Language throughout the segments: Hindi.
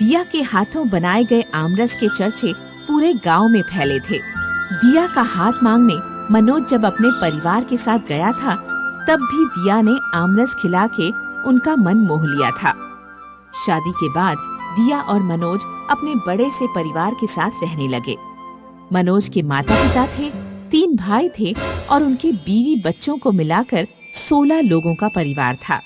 दिया के हाथों बनाए गए आमरस के चर्चे पूरे गांव में फैले थे। दिया का हाथ मांगने मनोज जब अपने परिवार के साथ गया था, तब भी दिया ने आमरस खिला के उनका मन मोह लिया था। शादी के बाद दिया और मनोज अपने बड़े से परिवार के साथ रहने लगे। मनोज के माता पिता थे, 3 भाई थे और उनके बीवी बच्चों को मिलाकर 16 लोगों का परिवार था।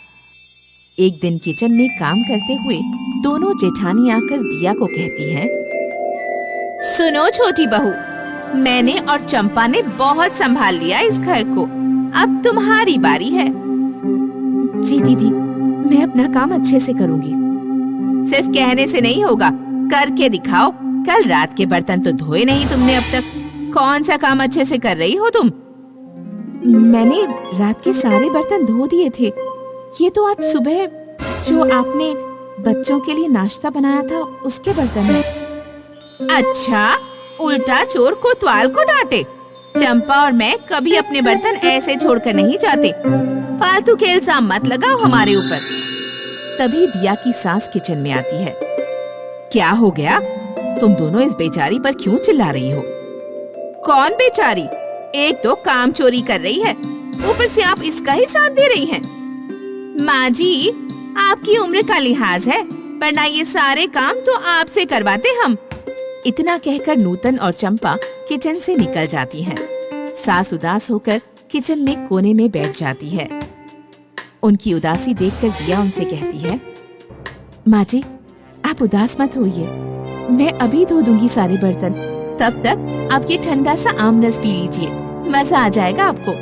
एक दिन किचन में काम करते हुए दोनों जेठानी आकर दिया को कहती हैं, सुनो छोटी बहू, मैंने और चंपा ने बहुत संभाल लिया इस घर को, अब तुम्हारी बारी है। जी दीदी, मैं अपना काम अच्छे से करूंगी। सिर्फ कहने से नहीं होगा, करके दिखाओ। कल रात के बर्तन तो धोए नहीं तुमने अब तक। कौन सा काम अच्छे से कर रही हो तुम? मैंने रात के सारे बर्तन धो दिए थे। ये तो आज सुबह जो आपने बच्चों के लिए नाश्ता बनाया था उसके बर्तन हैं। अच्छा, उल्टा चोर कोतवाल को डांटे। चंपा और मैं कभी अपने बर्तन ऐसे छोड़कर नहीं जाते। फालतू का इल्जाम मत लगाओ हमारे ऊपर। तभी दिया की सास किचन में आती है। क्या हो गया? तुम दोनों इस बेचारी पर क्यों चिल्ला रही हो? कौन बेचारी? एक तो काम चोरी कर रही है, ऊपर से आप इसका ही साथ दे रही हैं। माँ जी, आपकी उम्र का लिहाज है, वरना ये सारे काम तो आपसे करवाते हम। इतना कहकर नूतन और चंपा किचन से निकल जाती हैं। सास उदास होकर किचन में कोने में बैठ जाती है। उनकी उदासी देखकर दिया उनसे कहती है, माँ जी, आप उदास मत होइए, मैं अभी धो दूंगी सारे बर्तन। तब तक आप ये ठंडा सा आमरस पी लीजिए, मजा आ जाएगा आपको।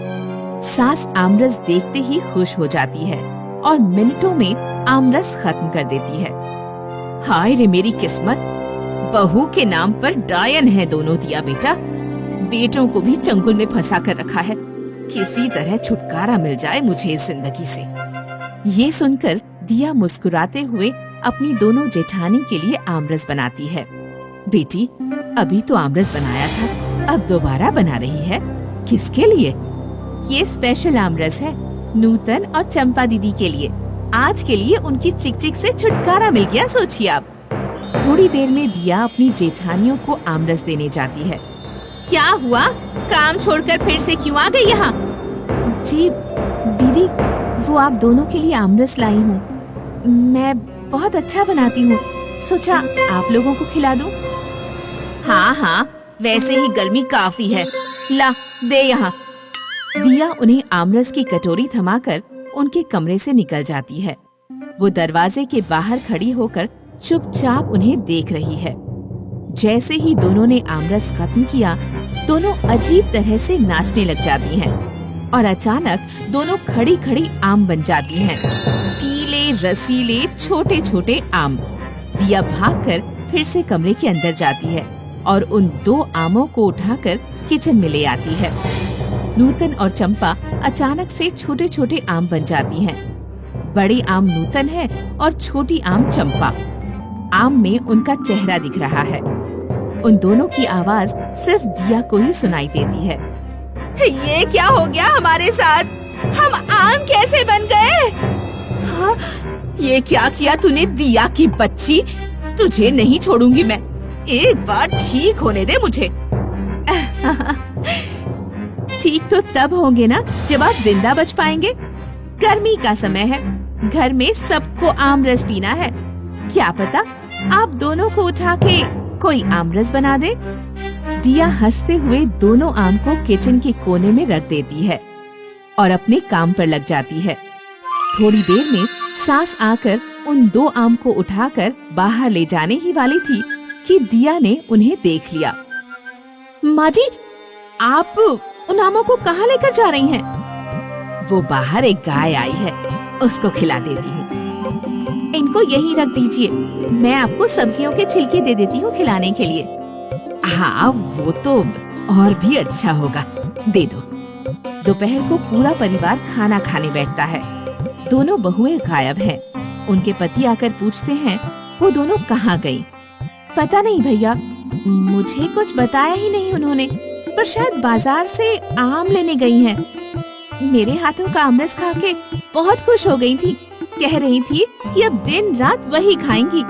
सास आमरस देखते ही खुश हो जाती है और मिनटों में आमरस खत्म कर देती है। हाय रे मेरी किस्मत, बहू के नाम पर डायन है दोनों दिया बेटा। बेटों को भी चंगुल में फंसा कर रखा है। किसी तरह छुटकारा मिल जाए मुझे इस जिंदगी से। ये सुनकर दिया मुस्कुराते हुए अपनी दोनों जेठानी के लिए आमरस बनाती है। बेटी, अभी तो आमरस बनाया था, अब दोबारा बना रही है। किसके लिए? ये स्पेशल आमरस है नूतन और चंपा दीदी के लिए। आज के लिए उनकी चिकचिक से छुटकारा मिल गया, सोचिए आप। थोड़ी देर में दिया अपनी जेठानियों को आमरस देने जाती है। क्या हुआ? काम छोड़कर फिर से क्यों आ गई यहाँ? जी दीदी, वो आप दोनों के लिए आमरस लाई हूँ। मैं बहुत अच्छा बनाती हूँ, सोचा आप लोगों को खिला दूँ। हाँ हाँ, वैसे ही गर्मी काफी है, ला दे यहाँ। दिया उन्हें आमरस की कटोरी थमाकर उनके कमरे से निकल जाती है। वो दरवाजे के बाहर खड़ी होकर चुपचाप उन्हें देख रही है। जैसे ही दोनों ने आमरस खत्म किया, दोनों अजीब तरह से नाचने लग जाती हैं और अचानक दोनों खड़ी खड़ी आम बन जाती हैं। पीले रसीले छोटे छोटे आम। दिया भागकर फिर से कमरे के अंदर जाती है और उन 2 आमों को उठाकर किचन में ले आती है। नूतन और चंपा अचानक से छोटे छोटे आम बन जाती हैं। बड़ी आम नूतन है और छोटी आम चंपा। आम में उनका चेहरा दिख रहा है। उन दोनों की आवाज सिर्फ दिया को ही सुनाई देती है। ये क्या हो गया हमारे साथ? हम आम कैसे बन गए? हाँ, ये क्या किया तूने दिया की बच्ची? तुझे नहीं छोड़ूंगी मैं। एक बार ठीक होने दे मुझे। ठीक तो तब होंगे ना जब आप जिंदा बच पाएंगे। गर्मी का समय है, घर में सबको आमरस पीना है। क्या पता आप दोनों को उठा के कोई आमरस बना दे। दिया हंसते हुए दोनों आम को किचन के कोने में रख देती है और अपने काम पर लग जाती है। थोड़ी देर में सास आकर उन 2 आम को उठाकर बाहर ले जाने ही वाली थी कि दिया ने उन्हें देख लिया। माँ जी, आप उन आमों को कहाँ लेकर जा रही हैं? वो बाहर एक गाय आई है, उसको खिला देती हूँ। इनको यहीं रख दीजिए, मैं आपको सब्जियों के छिलके दे देती हूँ खिलाने के लिए। हाँ, वो तो और भी अच्छा होगा, दे दो। दोपहर को पूरा परिवार खाना खाने बैठता है। दोनों बहुएं गायब हैं। उनके पति आकर पूछते हैं वो दोनों कहाँ गई। पता नहीं भैया, मुझे कुछ बताया ही नहीं उन्होंने, पर शायद बाजार से आम लेने गई हैं। मेरे हाथों का आमरस खा के बहुत खुश हो गई थी, कह रही थी कि अब दिन रात वही खाएंगी।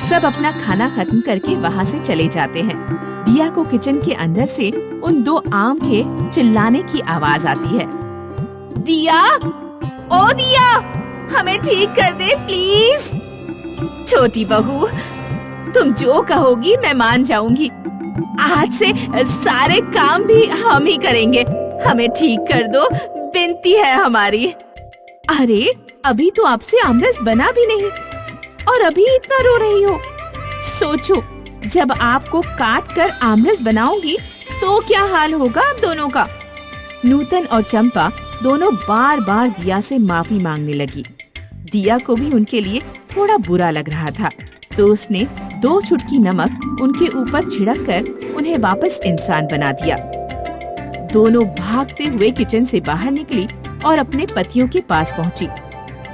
सब अपना खाना खत्म करके वहाँ से चले जाते हैं। दिया को किचन के अंदर से उन दो आम के चिल्लाने की आवाज आती है। दिया, ओ दिया, हमें ठीक कर दे प्लीज। छोटी बहू, तुम जो कहोगी मैं मान जाऊंगी। आज से सारे काम भी हम ही करेंगे। हमें ठीक कर दो, विनती है हमारी। अरे अभी तो आपसे आमरस बना भी नहीं और अभी इतना रो रही हो। सोचो, जब आपको काट कर आमरस बनाऊंगी तो क्या हाल होगा आप दोनों का। नूतन और चंपा दोनों बार बार दिया से माफी मांगने लगी। दिया को भी उनके लिए थोड़ा बुरा लग रहा था, तो उसने 2 चुटकी नमक उनके ऊपर छिड़क कर उन्हें वापस इंसान बना दिया। दोनों भागते हुए किचन से बाहर निकली और अपने पतियों के पास पहुंची।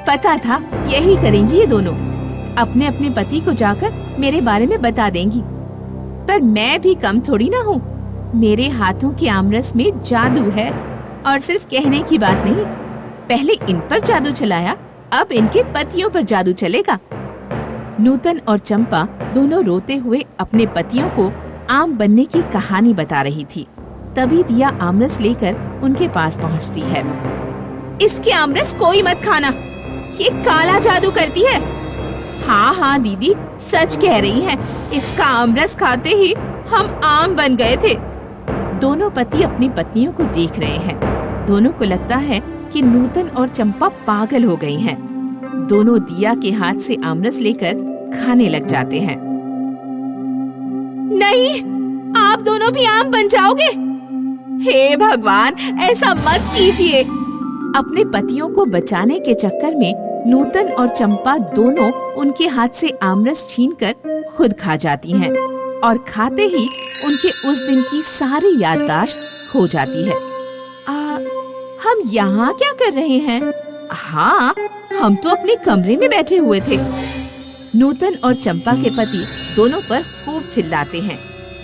पता था यही करेंगी ये दोनों, अपने अपने पति को जाकर मेरे बारे में बता देंगी। पर मैं भी कम थोड़ी ना हूँ। मेरे हाथों के आमरस में जादू है, और सिर्फ कहने की बात नहीं। पहले इन पर जादू चलाया, अब इनके पतियों पर जादू चलेगा। नूतन और चंपा दोनों रोते हुए अपने पतियों को आम बनने की कहानी बता रही थी। तभी दिया आमरस लेकर उनके पास पहुंचती है। इसके आमरस कोई मत खाना, ये काला जादू करती है। हाँ हाँ दीदी, सच कह रही हैं। इसका आमरस खाते ही हम आम बन गए थे। दोनों पति अपनी पत्नियों को देख रहे हैं। दोनों को लगता है कि नूतन और चंपा पागल हो गई हैं। दोनों दिया के हाथ से आमरस लेकर खाने लग जाते हैं। नहीं, आप दोनों भी आम बन जाओगे। हे भगवान, ऐसा मत कीजिए। अपने पतियों को बचाने के चक्कर में नूतन और चंपा दोनों उनके हाथ से आमरस छीनकर खुद खा जाती हैं, और खाते ही उनके उस दिन की सारी याददाश्त खो जाती है। हम यहाँ क्या कर रहे हैं? हाँ, हम तो अपने कमरे में बैठे हुए थे। नूतन और चंपा के पति दोनों पर खूब चिल्लाते हैं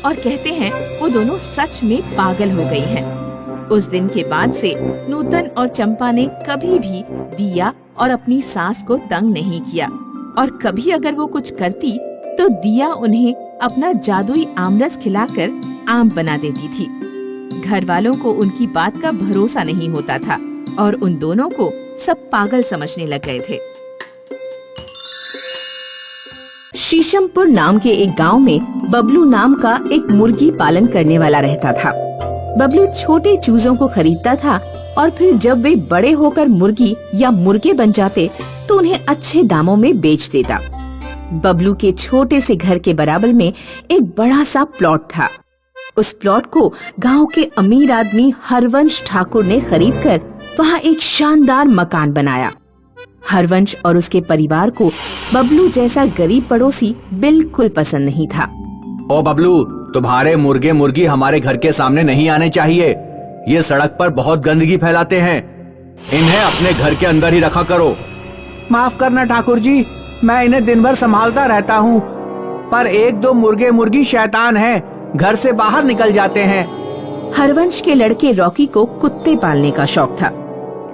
और कहते हैं वो दोनों सच में पागल हो गई हैं। उस दिन के बाद से नूतन और चंपा ने कभी भी दिया और अपनी सास को तंग नहीं किया, और कभी अगर वो कुछ करती तो दिया उन्हें अपना जादुई आमरस खिलाकर आम बना देती थी। घर वालों को उनकी बात का भरोसा नहीं होता था और उन दोनों को सब पागल समझने लग गए थे। शीशमपुर नाम के एक गांव में बबलू नाम का एक मुर्गी पालन करने वाला रहता था। बबलू छोटे चूजों को खरीदता था और फिर जब वे बड़े होकर मुर्गी या मुर्गे बन जाते तो उन्हें अच्छे दामों में बेच देता। बबलू के छोटे से घर के बराबर में एक बड़ा सा प्लॉट था। उस प्लॉट को गांव के अमीर आदमी हरवंश ठाकुर ने खरीदकर वहां एक शानदार मकान बनाया। हरवंश और उसके परिवार को बबलू जैसा गरीब पड़ोसी बिल्कुल पसंद नहीं था। ओ बबलू, तुम्हारे मुर्गे मुर्गी हमारे घर के सामने नहीं आने चाहिए। ये सड़क पर बहुत गंदगी फैलाते हैं। इन्हें अपने घर के अंदर ही रखा करो। माफ करना ठाकुर जी, मैं इन्हें दिन भर संभालता रहता हूँ, पर 1-2 मुर्गे मुर्गी शैतान हैं, घर से बाहर निकल जाते हैं। हरवंश के लड़के रॉकी को कुत्ते पालने का शौक था।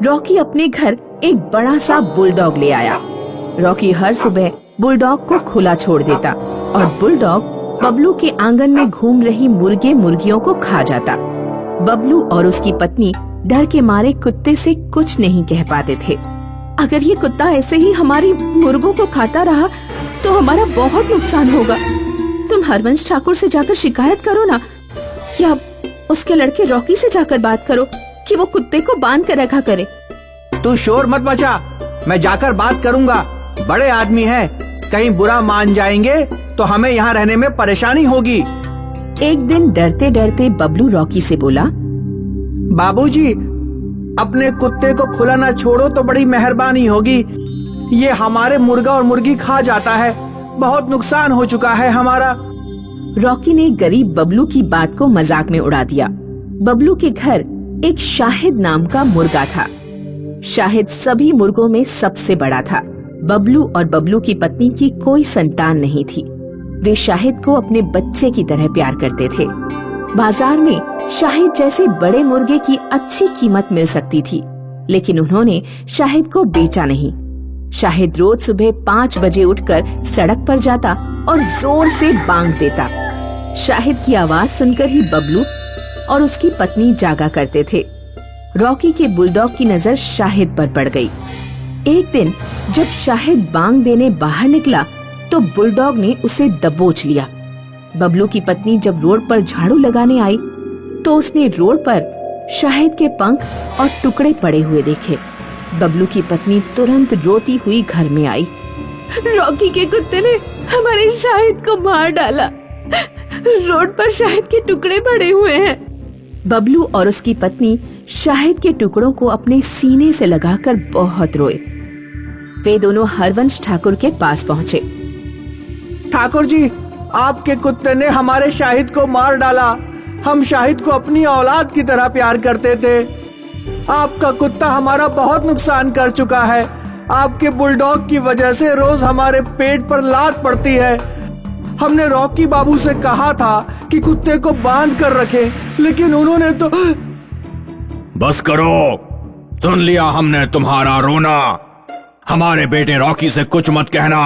रॉकी अपने घर एक बड़ा सा बुलडॉग ले आया। रॉकी हर सुबह बुलडॉग को खुला छोड़ देता और बुलडॉग बबलू के आंगन में घूम रही मुर्गे मुर्गियों को खा जाता। बबलू और उसकी पत्नी डर के मारे कुत्ते से कुछ नहीं कह पाते थे। अगर ये कुत्ता ऐसे ही हमारी मुर्गों को खाता रहा तो हमारा बहुत नुकसान होगा। तुम हरवंश ठाकुर से जाकर शिकायत करो ना, या उसके लड़के रॉकी से जाकर बात करो कि वो कुत्ते को बांध कर रखा करे। तू शोर मत मचा, मैं जाकर बात करूँगा। बड़े आदमी हैं, कहीं बुरा मान जाएंगे तो हमें यहाँ रहने में परेशानी होगी। एक दिन डरते डरते बबलू रॉकी से बोला, बाबूजी, अपने कुत्ते को खुला ना छोड़ो तो बड़ी मेहरबानी होगी। ये हमारे मुर्गा और मुर्गी खा जाता है, बहुत नुकसान हो चुका है हमारा। रॉकी ने गरीब बबलू की बात को मजाक में उड़ा दिया। बबलू के घर एक शाहिद नाम का मुर्गा था। शाहिद सभी मुर्गों में सबसे बड़ा था। बबलू और बबलू की पत्नी की कोई संतान नहीं थी। वे शाहिद को अपने बच्चे की तरह प्यार करते थे। बाजार में शाहिद जैसे बड़े मुर्गे की अच्छी कीमत मिल सकती थी, लेकिन उन्होंने शाहिद को बेचा नहीं। शाहिद रोज सुबह 5 बजे उठकर सड़क पर जाता और जोर से बांग देता। शाहिद की आवाज सुनकर ही बबलू और उसकी पत्नी जागा करते थे। रॉकी के बुलडॉग की नजर शाहिद पर पड़ गई। एक दिन जब शाहिद बांग देने बाहर निकला तो बुलडॉग ने उसे दबोच लिया। बबलू की पत्नी जब रोड पर झाड़ू लगाने आई तो उसने रोड पर शाहिद के पंख और टुकड़े पड़े हुए देखे। बबलू की पत्नी तुरंत रोती हुई घर में आई। रॉकी के कुत्ते ने हमारे शाहिद को मार डाला। रोड पर शाहिद के टुकड़े पड़े हुए हैं। बबलू और उसकी पत्नी शाहिद के टुकड़ों को अपने सीने से लगाकर बहुत रोए। वे दोनों हरवंश ठाकुर के पास पहुँचे। ठाकुर जी, आपके कुत्ते ने हमारे शाहिद को मार डाला। हम शाहिद को अपनी औलाद की तरह प्यार करते थे। आपका कुत्ता हमारा बहुत नुकसान कर चुका है। आपके बुलडॉग की वजह से रोज हमारे पेट पर लात पड़ती है। हमने रॉकी बाबू से कहा था कि कुत्ते को बांध कर रखें, लेकिन उन्होंने तो। बस करो, सुन लिया हमने तुम्हारा रोना। हमारे बेटे रॉकी से कुछ मत कहना।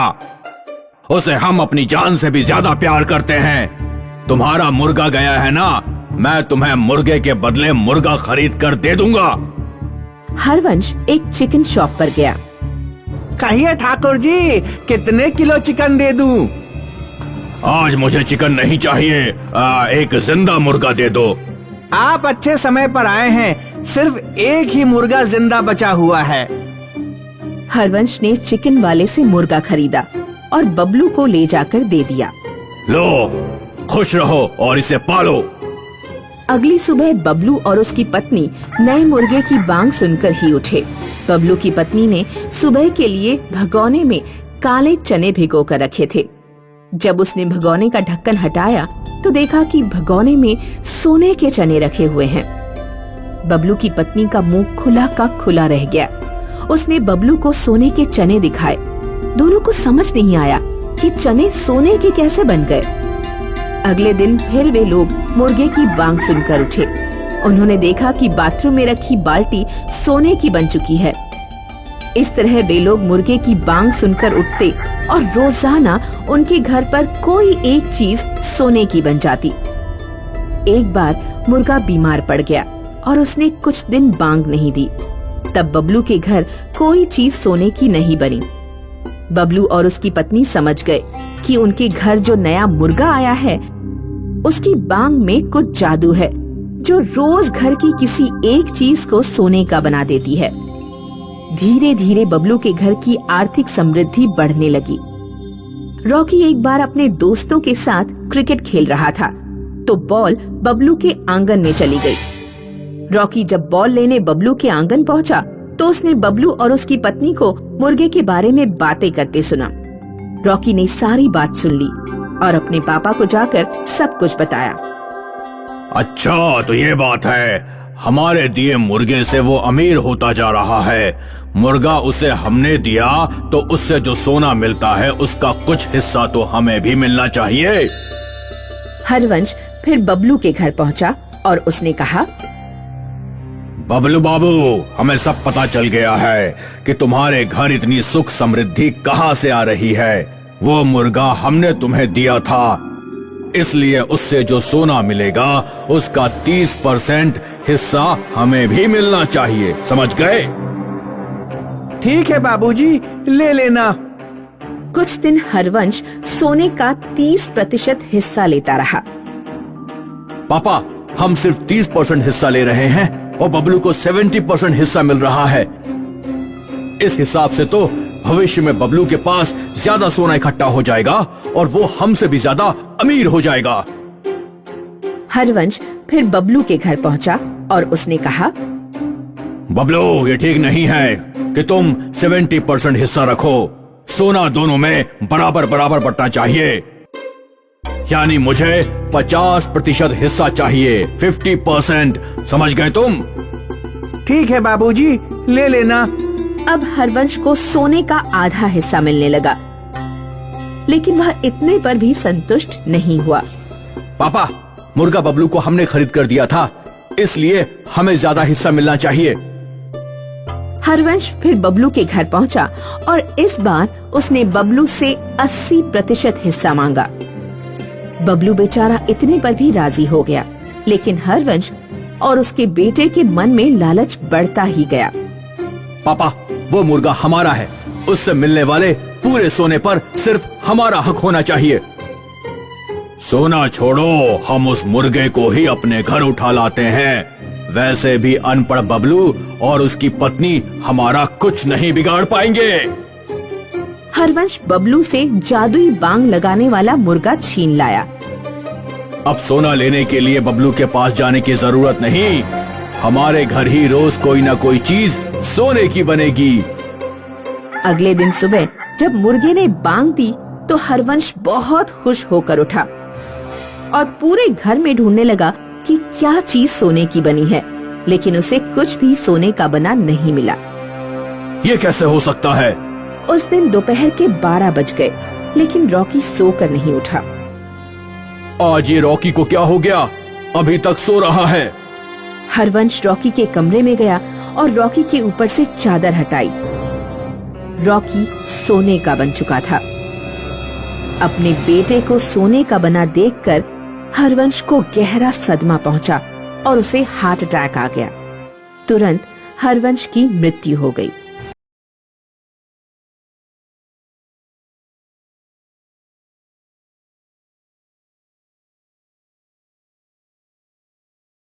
उसे हम अपनी जान से भी ज्यादा प्यार करते हैं। तुम्हारा मुर्गा गया है ना, मैं तुम्हें मुर्गे के बदले मुर्गा खरीद कर दे दूंगा। हरवंश एक चिकन शॉप पर गया। कहिए ठाकुर जी, कितने किलो चिकन दे दूं? आज मुझे चिकन नहीं चाहिए, एक जिंदा मुर्गा दे दो। आप अच्छे समय पर आए हैं, सिर्फ एक ही मुर्गा जिंदा बचा हुआ है। हरवंश ने चिकन वाले से मुर्गा खरीदा और बबलू को ले जाकर दे दिया। लो, खुश रहो और इसे पालो। अगली सुबह बबलू और उसकी पत्नी नए मुर्गे की बांग सुनकर ही उठे। बबलू की पत्नी ने सुबह के लिए भगोने में काले चने भिगो कर रखे थे। जब उसने भगोने का ढक्कन हटाया तो देखा कि भगोने में सोने के चने रखे हुए हैं। बबलू की पत्नी का मुंह खुला का खुला रह गया। उसने बबलू को सोने के चने दिखाए। दोनों को समझ नहीं आया कि चने सोने के कैसे बन गए। अगले दिन फिर वे लोग मुर्गे की बांग सुनकर उठे। उन्होंने देखा कि बाथरूम में रखी बाल्टी सोने की बन चुकी है। इस तरह वे लोग मुर्गे की बांग सुनकर उठते और रोजाना उनके घर पर कोई एक चीज सोने की बन जाती। एक बार मुर्गा बीमार पड़ गया और उसने कुछ दिन बांग नहीं दी। तब बबलू के घर कोई चीज सोने की नहीं बनी। बबलू और उसकी पत्नी समझ गए कि उनके घर जो नया मुर्गा आया है उसकी बांग में कुछ जादू है जो रोज घर की किसी एक चीज को सोने का बना देती है। धीरे धीरे बबलू के घर की आर्थिक समृद्धि बढ़ने लगी। रॉकी एक बार अपने दोस्तों के साथ क्रिकेट खेल रहा था तो बॉल बबलू के आंगन में चली गई। रॉकी जब बॉल लेने बबलू के आंगन पहुंचा तो उसने बबलू और उसकी पत्नी को मुर्गे के बारे में बातें करते सुना। रॉकी ने सारी बात सुन ली और अपने पापा को जाकर सब कुछ बताया। अच्छा, तो ये बात है। हमारे दिए मुर्गे से वो अमीर होता जा रहा है। मुर्गा उसे हमने दिया तो उससे जो सोना मिलता है उसका कुछ हिस्सा तो हमें भी मिलना चाहिए। हरवंश फिर बबलू के घर पहुंचा और उसने कहा, बबलू बाबू, हमें सब पता चल गया है कि तुम्हारे घर इतनी सुख समृद्धि कहाँ से आ रही है। वो मुर्गा हमने तुम्हें दिया था, इसलिए उससे जो सोना मिलेगा उसका 30% हिस्सा हमें भी मिलना चाहिए। समझ गए? ठीक है बाबूजी, ले लेना। कुछ दिन हरवंश सोने का 30% हिस्सा लेता रहा। पापा, हम सिर्फ 30% हिस्सा ले रहे हैं और बबलू को 70% हिस्सा मिल रहा है। इस हिसाब से तो भविष्य में बबलू के पास ज्यादा सोना इकट्ठा हो जाएगा और वो हमसे भी ज्यादा अमीर हो जाएगा। हरवंश फिर बबलू के घर पहुंचा और उसने कहा, बबलू, ये ठीक नहीं है कि तुम 70% हिस्सा रखो। सोना दोनों में बराबर बराबर बंटना चाहिए। यानी मुझे 50% हिस्सा चाहिए, 50%। समझ गए तुम? ठीक है बाबूजी, ले लेना। अब हरवंश को सोने का आधा हिस्सा मिलने लगा, लेकिन वह इतने पर भी संतुष्ट नहीं हुआ। पापा, मुर्गा बबलू को हमने खरीद कर दिया था, इसलिए हमें ज्यादा हिस्सा मिलना चाहिए। हरवंश फिर बबलू के घर पहुंचा और इस बार उसने बबलू से 80% हिस्सा मांगा। बबलू बेचारा इतने पर भी राजी हो गया, लेकिन हरवंश और उसके बेटे के मन में लालच बढ़ता ही गया। पापा, वो मुर्गा हमारा है, उससे मिलने वाले पूरे सोने पर सिर्फ हमारा हक होना चाहिए। सोना छोड़ो, हम उस मुर्गे को ही अपने घर उठा लाते हैं। वैसे भी अनपढ़ बबलू और उसकी पत्नी हमारा कुछ नहीं बिगाड़ पाएंगे। हरवंश बबलू से जादुई बांग लगाने वाला मुर्गा छीन लाया। अब सोना लेने के लिए बबलू के पास जाने की जरूरत नहीं, हमारे घर ही रोज कोई ना कोई चीज सोने की बनेगी। अगले दिन सुबह जब मुर्गे ने बांग दी तो हरवंश बहुत खुश होकर उठा और पूरे घर में ढूंढने लगा कि क्या चीज सोने की बनी है, लेकिन उसे कुछ भी सोने का बना नहीं मिला। ये कैसे हो सकता है? उस दिन दोपहर के 12 बज गए, लेकिन रॉकी सोकर नहीं उठा। आज ये रॉकी को क्या हो गया? अभी तक सो रहा है। हरवंश रॉकी के कमरे में गया और रॉकी के ऊपर से चादर हटाई। रॉकी सोने का बन चुका था। अपने बेटे को सोने का बना देखकर हरवंश को गहरा सदमा पहुंचा और उसे हार्ट अटैक आ गया। तुरंत हरवंश की मृत्यु हो गई।